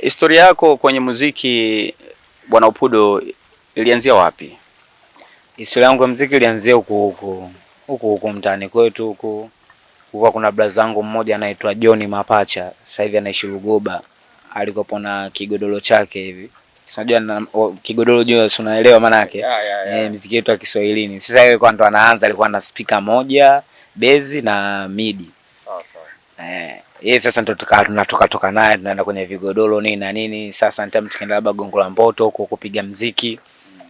Historia yako kwenye muziki Bwana Upudo ilianzia wapi? Historia yangu ya muziki ilianzia huku mtaani kwetu huku. Huko kuna brother zangu mmoja anaitwa John Mapacha, sasa hivi anaishi Lugoba. Alikopo na kigodoro chake hivi. Unajua kigodoro juu unaelewa maana yake. Muziki wetu wa Kiswahilini. Sasa yeye kwa ndo anaanza, alikuwa na speaker moja, bezi na midi. Sawa sawa. Yeye sasa ndo tunatoka naye tunaenda kwenye vigodoro nini na nini. Sasa nitamu tukaenda labda Gongo la Mboto huko kupiga muziki.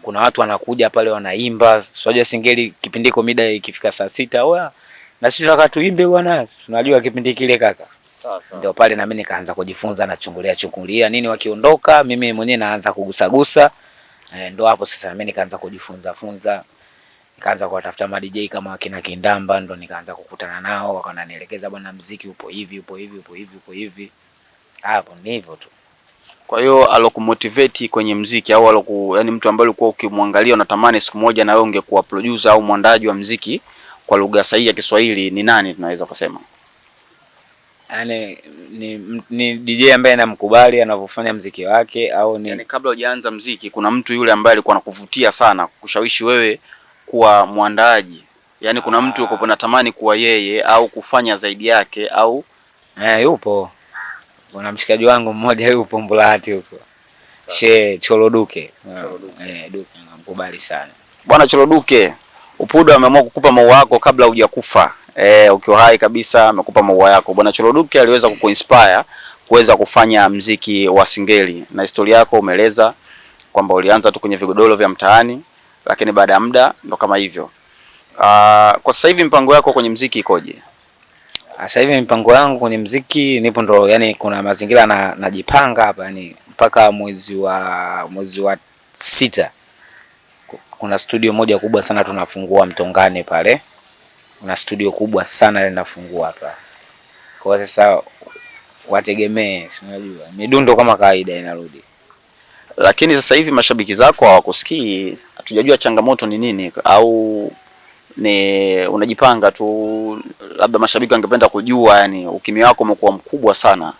Kuna watu wanakuja pale wanaimba. Unajua Singeli kipindi iko mida ikifika saa 6, oya na sisi tunataka tuimbe bwana. Tunajua kipindi kile kaka. Sawa sawa. Ndio pale na mimi nikaanza kujifunza na chungulia nini wakiondoka mimi mwenyewe naanza kugusagusa. Ndio hapo sasa mimi nikaanza kujifunza. Nikaanza kuwatafuta ma DJ kama akina Kindamba, ndo nikaanza kukutana nao wakanielekeza bwana muziki upo hivi. Hapo ni hivyo tu. Kwa hiyo alokumotivate kwenye muziki au yani mtu ambaye ulikuwa ukimwangalia unatamani siku moja na wewe ungekuwa producer au mwandaji wa muziki kwa lugha sahihi ya Kiswahili ni nani tunaweza kusema? Yaani ni DJ ambaye namkubali anavyofanya muziki wake au ni yani kabla hujaanza muziki kuna mtu yule ambaye alikuwa anakuvutia sana kushawishi wewe kuwa mwandaaji? Yaani kuna mtu uko unatamani kuwa yeye au kufanya zaidi yake au yupo. Kuna mshikaji wangu mmoja yupo Mbulati huko. Choloduke. Duke namkubali sana. Bwana Choloduke, Upudo ameamua kukupa maua yako kabla hujakufa. Ukiwa hai kabisa amekupa maua yako. Bwana Choloduke aliweza kukuinspire kuweza kufanya mziki wa Singeli. Na historia yako umeeleza kwamba ulianza tu kwenye vigodoro vya mtaani lakini baada ya muda ndo kama hivyo. Kwa sasa hivi mpango yako kwenye mziki ikoje? Sasa hivi mpango yangu kwenye mziki nipo ndo yani kuna mazingira najipanga hapa yani mpaka mwezi wa 6 kuna studio moja kubwa sana tunafungua Mtongani pale. Kuna studio kubwa sana linafungua hapa. Kwa sasa wategemee, unajua midundo kama kawaida inarudi. Lakini sasa hivi mashabiki zako hawakusikii, hatujajua changamoto ni nini au ni unajipanga tu, labda mashabiki wangependa kujua yani ukimya wako umekuwa mkubwa sana.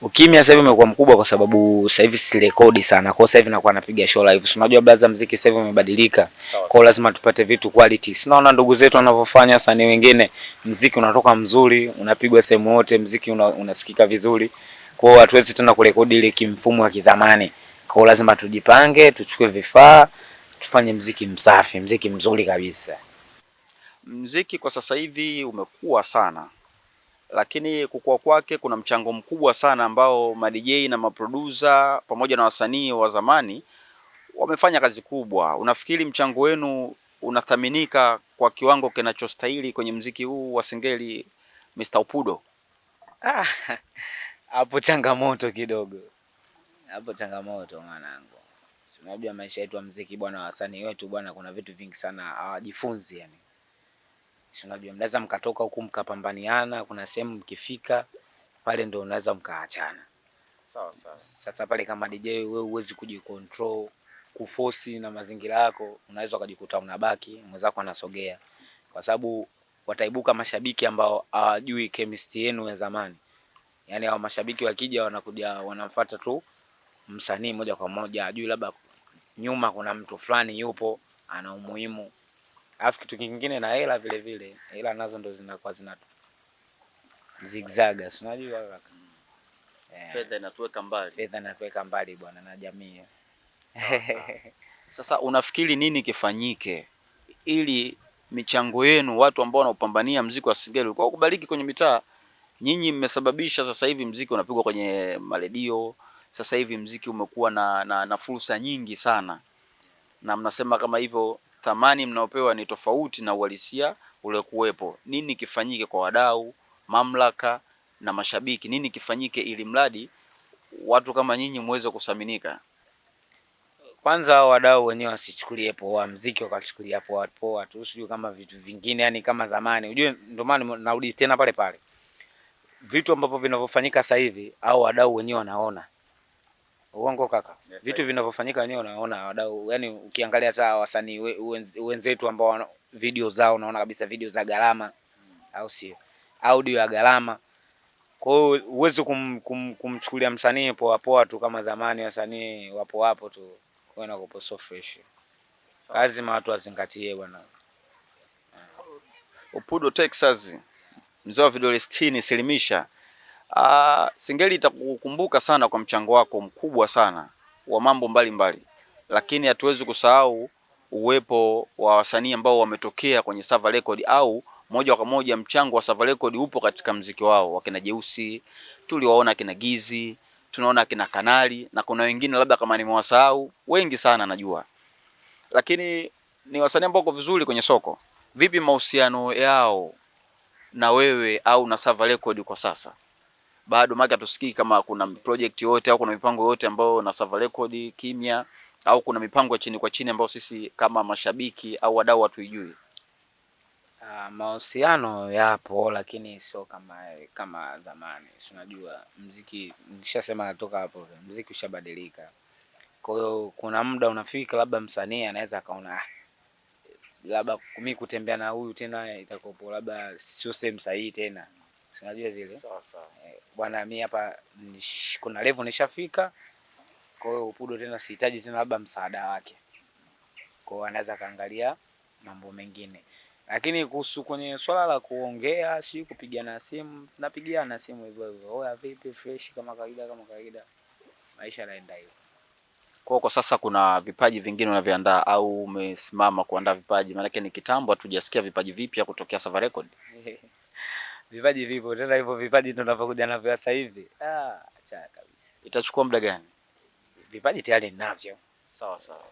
Ukimya sasa hivi umekuwa mkubwa kwa sababu sasa hivi si rekodi sana. Kwa sasa hivi nakuwa napiga show live. Unajua blaza muziki sasa hivi umebadilika. Kwa lazima tupate vitu quality. Sinaona ndugu zetu wanavyofanya wasanii wengine, muziki unatoka mzuri, unapigwa sehemu yote, muziki unasikika vizuri. Kwa hiyo hatuwezi tena kurekodi ile kimfumo wa kizamani. Kwa hiyo lazima tujipange, tuchukue vifaa, tufanye muziki msafi, muziki mzuri kabisa. Muziki kwa sasa hivi umekuwa sana. Lakini kukua kwake kuna mchango mkubwa sana ambao ma DJ na maproducer pamoja na wasanii wa zamani wamefanya kazi kubwa. Unafikiri mchango wenu unathaminika kwa kiwango kinachostahili kwenye muziki huu wa Singeli, Mr. Upudo? Hapo changamoto kidogo. Hapo changamoto mwanangu. Unajua maisha yetu ya muziki bwana, wasanii wetu bwana, kuna vitu vingi sana hawajifunzi yani. Unajua mnaweza mkatoka huku mkapambaniana, kuna sehemu mkifika pale ndo unaweza mkaachana. Sawa sawa. Sasa pale kama DJ wewe huwezi kujicontrol, kuforce na mazingira yako, unaweza ukajikuta unabaki mwenzako anasogea. Kwa sababu wataibuka mashabiki ambao hawajui chemistry yenu ya zamani. Yaani hao mashabiki wakija wanakuja wanamfuata tu msanii moja kwa moja, hajui labda nyuma kuna mtu fulani yupo ana umuhimu. Alafu kitu kingine na hela vile vile. Hela nazo ndo zinakuwa zigzaga, unajua kaka. Fedha inatuweka mbali. Fedha inatuweka mbali bwana na jamii. Sasa unafikiri nini kifanyike ili michango yenu watu ambao wanaopambania muziki wa Singeli kwa kubariki kwenye mitaa? Nyinyi mmesababisha sasa hivi muziki unapigwa kwenye maredio. Sasa hivi muziki umekuwa na fursa nyingi sana. Na mnasema kama hivyo thamani mnaopewa ni tofauti na uhalisia ule kuwepo. Nini kifanyike kwa wadau, mamlaka na mashabiki? Nini kifanyike ili mradi watu kama nyinyi muweze kuthaminika? Kwanza wadau wenyewe wasichukulie poa muziki, wakachukulia poa tu, sio kama vitu vingine yani kama zamani. Unajua ndio maana narudi tena pale pale. Vitu ambavyo vinavyofanyika sasa hivi au wadau wenyewe wanaona. Uongo kaka. Yes, vitu vinavyofanyika wenyewe unaona wadau. Yaani ukiangalia hata wasanii wenzetu ambao video zao unaona kabisa video za gharama au sio? Audio ya gharama. Kwa hiyo uweze kumchukulia msanii poa poa tu kama zamani wasanii wapo hapo tu. Kwa hiyo inakuwa so fresh. Lazima watu wazingatie bwana. Upudo Texas, mzee wa vidole 60, silimisha. Singeli itakukumbuka sana kwa mchango wako mkubwa sana wa mambo mbalimbali, lakini hatuwezi kusahau uwepo wa wasanii ambao wametokea kwenye Sava Record, au moja kwa moja mchango wa Sava Record upo katika mziki wao. Wakina Jeusi tuliwaona, kina Gizi tunaona, kina Kanali, na kuna wengine labda kama nimewasahau wengi sana najua, lakini ni wasanii ambao wako vizuri kwenye soko. Vipi mahusiano yao na wewe au na Sava Record kwa sasa? Bado maka tusikii kama kuna project yote au kuna mipango yote ambayo na Sava Record kimya, au kuna mipango ya chini kwa chini ambayo sisi kama mashabiki au wadau hatuijui? Mahusiano yapo, lakini sio kama zamani. Unajua muziki, nishasema natoka hapo, muziki ushabadilika. Kwa hiyo kuna muda unafika labda msanii anaweza akaona labda mimi kutembea na huyu tena itakopo labda sio same sahihi tena. Unajua zile. Sasa Bwana mimi hapa kuna level nishafika. Kwa hiyo Upudo tena sihitaji tena labda msaada wake. Kwa hiyo anaweza kaangalia mambo mengine. Lakini kuhusu kwenye swala la kuongea, si kupigiana simu, napigiana simu hivyo hivyo. Oya vipi, fresh kama kawaida kama kawaida. Maisha yanaenda hivyo. kwa sasa kuna vipaji vingine unavyoandaa au umesimama kuandaa vipaji? Maana ni kitambo hatujasikia vipaji vipya kutokea Sava Record. Vipaji vipo tena, hivyo vipaji tunavyokuja navyo sasa hivi. Acha kabisa. Itachukua muda gani? Vipaji tayari ninavyo. Sawa sawa.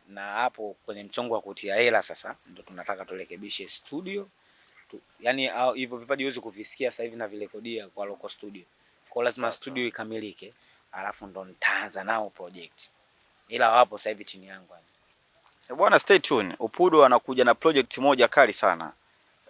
Na hapo kwenye mchongo wa kutia hela sasa ndio tunataka turekebishe studio. Yaani hivyo vipaji huwezi kuvisikia sasa hivi na virekodia kwa local studio. Kwa lazima studio ikamilike, alafu ndo nitaanza nao project. Ila wapo sasa hivi chini yangu yani. Bwana, stay tuned. Upudo anakuja na project moja kali sana.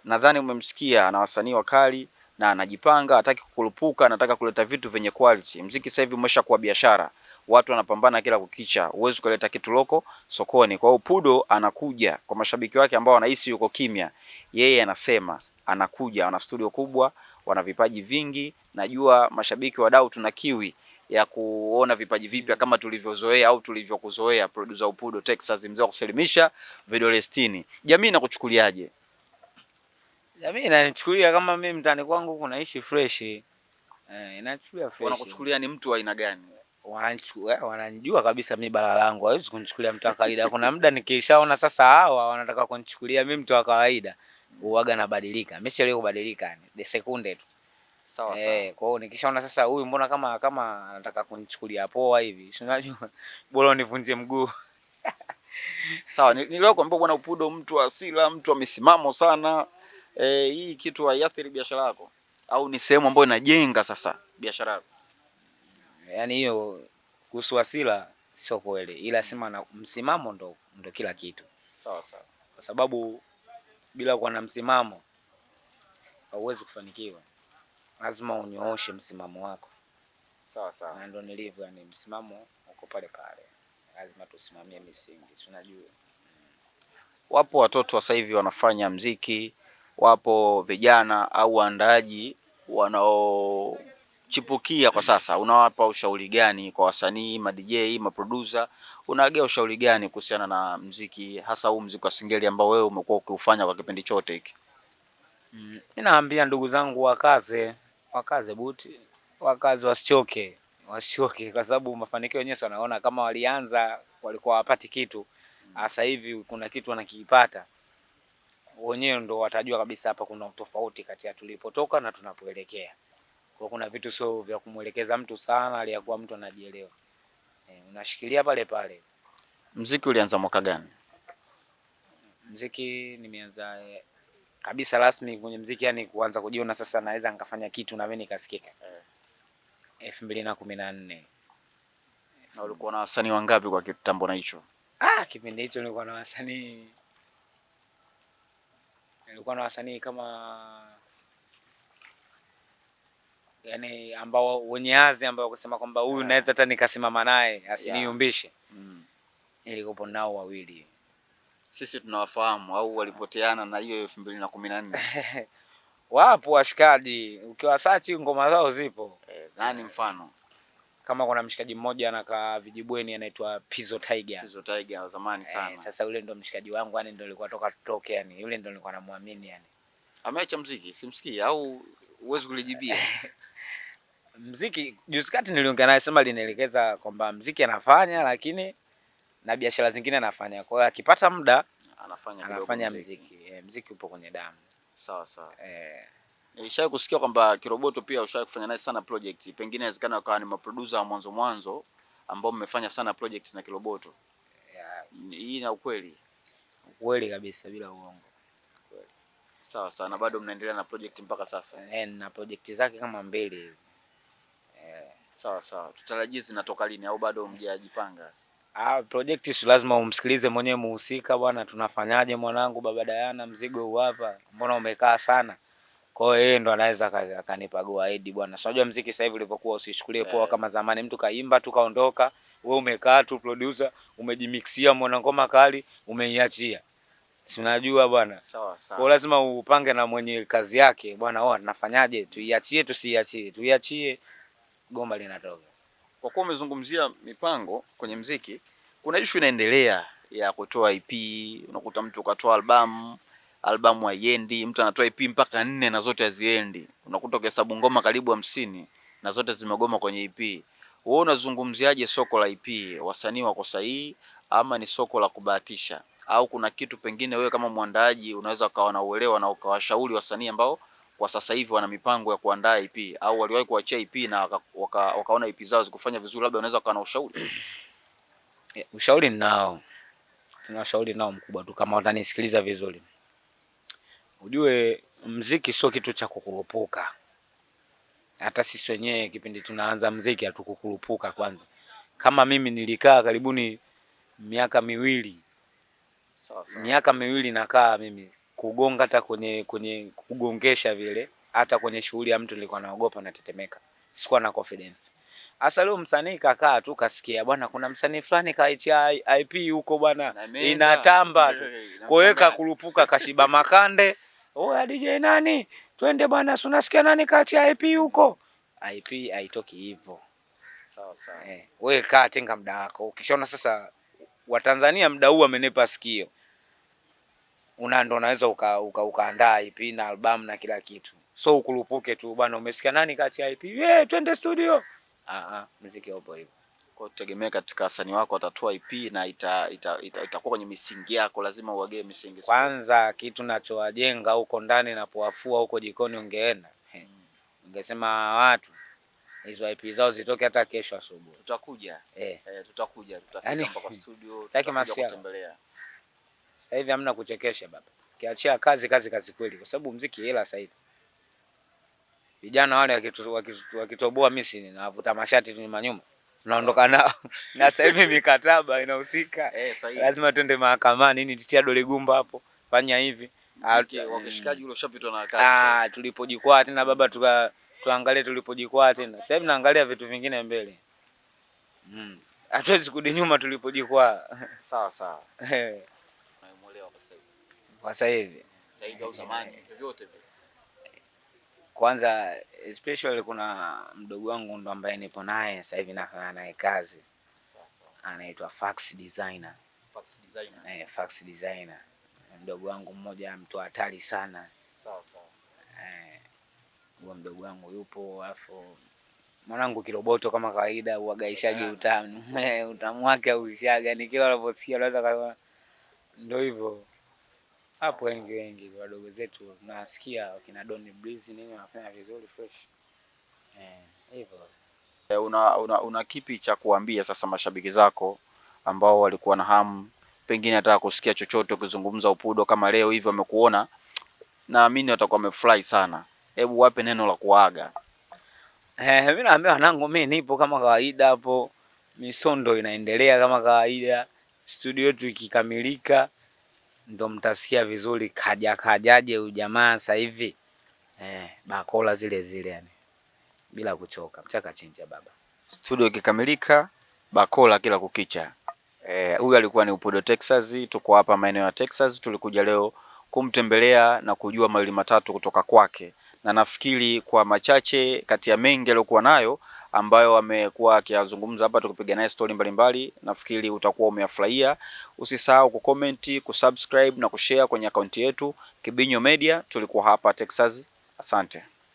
Nadhani umemsikia, na wasanii wakali na anajipanga, hataki kukurupuka, anataka kuleta vitu vyenye quality. Muziki sasa hivi umeshakuwa biashara. Watu wanapambana kila kukicha. Huwezi kuleta kitu loko sokoni. Kwa hiyo Upudo anakuja kwa mashabiki wake ambao wanahisi yuko kimya. Yeye anasema anakuja, ana studio kubwa, wana vipaji vingi. Najua mashabiki wadau tuna kiwi ya kuona vipaji vipya kama tulivyozoea au tulivyokuzoea. Producer Upudo Texas, mzee wa kuselimisha vidole 60. Jamii inakuchukuliaje? Jamii inanichukulia kama mimi mtani kwangu kunaishi fresh. Inachukulia fresh. Wanakuchukulia ni mtu wa aina gani? Wananijua kabisa mimi bala langu. Hawezi kunichukulia mtu wa kawaida. Kuna muda nikishaona sasa hawa wanataka kunichukulia mimi mtu wa kawaida, uwaga nabadilika. Mimi sio leo kubadilika yani, de sekunde tu. Sawa sawa. Kwa hiyo nikishaona sasa huyu mbona kama anataka kunichukulia poa hivi, si unajua bora nivunje mguu. Sawa, nilio kuambia bwana Upudo mtu wa asila, mtu wa misimamo sana. Hii kitu haiathiri biashara yako au ni sehemu ambayo inajenga sasa biashara yako? Yaani hiyo kuhusu asila sio kweli, ila sema na msimamo ndo kila kitu. Sawa sawa. Kwa sababu bila kuwa na msimamo hauwezi kufanikiwa. Lazima unyooshe msimamo wako. Sawa sawa. Na ndo nilivyo, yani msimamo uko pale pale. Lazima tusimamie misingi, si unajua. Wapo watoto sasa hivi wanafanya mziki, wapo vijana au waandaaji wanaochipukia kwa sasa. Unawapa ushauri gani kwa wasanii, ma DJ, ma producer? Unaagea ushauri gani kuhusiana na mziki, hasa huu mziki wa Singeli ambao wewe umekuwa ukiufanya kwa kipindi chote hiki? Ninaambia ndugu zangu wakaze buti, wakaze wasichoke kwa sababu mafanikio yenyewe wanaona kama walianza walikuwa hawapati kitu. Sasa hivi kuna kitu wanakipata. Wenyewe ndo watajua kabisa hapa kuna tofauti kati ya tulipotoka na tunapoelekea. Kwa kuna vitu sio vya kumuelekeza mtu sana, aliyakuwa mtu anajielewa. Unashikilia pale pale. Mziki ulianza mwaka gani? Mziki nimeanza kabisa rasmi kwenye mziki, yani kuanza kujiona sasa naweza nikafanya kitu na mimi nikasikika. 2014. Na ulikuwa na wasanii wangapi kwa kitambo na hicho? Kipindi hicho nilikuwa na wasanii kama yani ambao wenye azi ambao kusema kwamba huyu naweza hata nikasimama naye asiniumbishe. Nilikopo nao wawili. Sisi tunawafahamu au walipoteana na hiyo 2014? Wapo washikaji, ukiwa search ngoma zao zipo. Nani mfano? Kama kuna mshikaji mmoja anakaa Vijibweni anaitwa Pizzo Tiger. Pizzo Tiger zamani sana. Sasa yule ndo mshikaji wangu, yani ndo nilikuwa toka tutoke, yani yule ndo nilikuwa namuamini yani. Ameacha muziki, simsikii au uwezi kulijibia? Muziki juzi kati niliongea naye, sema linaelekeza kwamba muziki anafanya, lakini na biashara zingine anafanya. Kwa hiyo akipata muda anafanya muziki. Muziki upo kwenye damu. Sawa sawa. Nilishawahi kusikia kwamba Kiroboto pia ushawahi kufanya naye sana project. Pengine inawezekana akawa ni maproducer wa mwanzo ambao mmefanya sana projects na Kiroboto. Hii na ukweli? Ukweli kabisa bila uongo. Kweli. Sawa sawa, na bado mnaendelea na project mpaka sasa? Na project zake kama 2 hivi. Sawa sawa. Tutarajie zinatoka lini au bado mjajipanga? Project si lazima umsikilize mwenyewe muhusika bwana, tunafanyaje mwanangu baba Diana, mzigo huu hapa, mbona umekaa sana? Kwa hiyo yeye ndo anaweza akanipa go ahead bwana. Unajua muziki sasa hivi ulivyokuwa, usichukulie poa kama zamani mtu kaimba tu kaondoka, wewe umekaa tu producer, umejimixia mwana ngoma kali, umeiachia. Tunajua bwana. Sawa sawa. Kwa lazima upange na mwenye kazi yake bwana, tunafanyaje? Tuiachie tusiachie? Tuiachie, goma linatoka. Kwa kuwa umezungumzia mipango kwenye muziki, kuna issue inaendelea ya kutoa EP. Unakuta mtu katoa albamu haiendi, mtu anatoa EP mpaka 4 na zote haziendi. Unakuta ukihesabu ngoma karibu 50 na zote zimegoma kwenye EP. Wewe unazungumziaje soko la EP? Wasanii wako sahihi ama ni soko la kubahatisha? Au kuna kitu pengine wewe kama mwandaaji unaweza ukawa na uelewa na ukawashauri wasanii ambao kwa sasa hivi wana mipango ya kuandaa EP au waliwahi kuachia EP na wakaona EP zao zikufanya vizuri, labda unaweza ukawa na ushauri? Ushauri ninao. Tuna ushauri nao mkubwa tu, kama watanisikiliza vizuri. Ujue muziki sio kitu cha kukurupuka. Hata sisi wenyewe kipindi tunaanza muziki hatukukurupuka kwanza. Kama mimi nilikaa karibuni miaka 2. Sawa sawa. Miaka 2 nakaa mimi kugonga, hata kwenye kugongesha vile, hata kwenye shughuli ya mtu nilikuwa naogopa na tetemeka. Sikuwa na confidence. Asa leo msanii kakaa tu kasikia bwana kuna msanii fulani kaachia IP huko bwana inatamba tu. Kuweka kurupuka kashiba makande. Oya DJ nani? Twende bwana, si unasikia nani kaachia IP huko? IP haitoki hivyo. Sawa sawa. Wewe kaa tenga muda wako. Ukishaona sasa Watanzania muda huu amenipa sikio, ndo unaweza ukaandaa IP na albamu na kila kitu. So ukurupuke tu bwana, umesikia nani kaachia IP? Twende studio. Muziki upo hivyo. Kwa tutegemea katika wasanii wako watatoa EP na itakuwa kwenye misingi yako, lazima uwagee misingi. Kwanza kitu nachowajenga huko ndani na kuwafua huko jikoni, ungeenda ungesema watu hizo IP zao zitoke hata kesho asubuhi. Tutakuja. Tutakuja, tutafika mpaka studio, tutakuja kutembelea. Sasa hivi hamna kuchekesha baba. Kiachia kazi kweli, kwa sababu muziki hela sasa hivi. Vijana wale wakitoboa misi nawavuta mashati tu nyuma. Tunaondoka nao. Na sasa hivi mikataba inahusika. Lazima twende mahakamani, nini titia dole gumba hapo. Fanya hivi. Wakishikaji ule ushapitwa na wakati. Tulipojikwaa tena baba tuangalie tulipojikwaa tena. Sasa hivi naangalia vitu vingine mbele. Hatuwezi kurudi nyuma tulipojikwaa. Sawa sawa. Naelewa kwa sasa hivi. Sasa hivi au zamani vyote vile. Kwanza especially kuna mdogo wangu ndo ambaye nipo naye sasa hivi nafanya naye kazi. Sasa anaitwa Fax Designer. Fax Designer. Fax Designer. Mdogo wangu mmoja mtu hatari sana. Sawa sawa. Huyo mdogo wangu yupo, alafu mwanangu Kiroboto kama kawaida uagaishaji utamu. Utamu wake uishaga, ni kila unaposikia unaweza kama ndio hivyo. Hapo wengi wadogo zetu nasikia wakina Don Breeze nini wanafanya vizuri fresh. Hivyo. Una kipi cha kuambia sasa mashabiki zako ambao walikuwa na hamu pengine hata kusikia chochote ukizungumza Upudo kama leo hivi wamekuona, naamini watakuwa wamefurahi sana. Hebu wape neno la kuaga. Mimi naambia wanangu mimi nipo kama kawaida hapo. Misondo inaendelea kama kawaida. Studio yetu ikikamilika ndo mtasikia vizuri kajaje ujamaa sasa hivi. Bakola zile yani. Bila kuchoka, mchaka chinja baba. Studio ikikamilika bakola kila kukicha. Huyu alikuwa ni Upudo Texas, tuko hapa maeneo ya Texas, tulikuja leo kumtembelea na kujua mawili matatu kutoka kwake. na nafikiri kwa machache kati ya mengi aliyokuwa nayo ambayo amekuwa akiyazungumza hapa tukipiga naye story mbalimbali, nafikiri utakuwa umeyafurahia. Usisahau kucomment, kusubscribe na kushare kwenye akaunti yetu Kibinyo Media. Tulikuwa hapa Texas. Asante.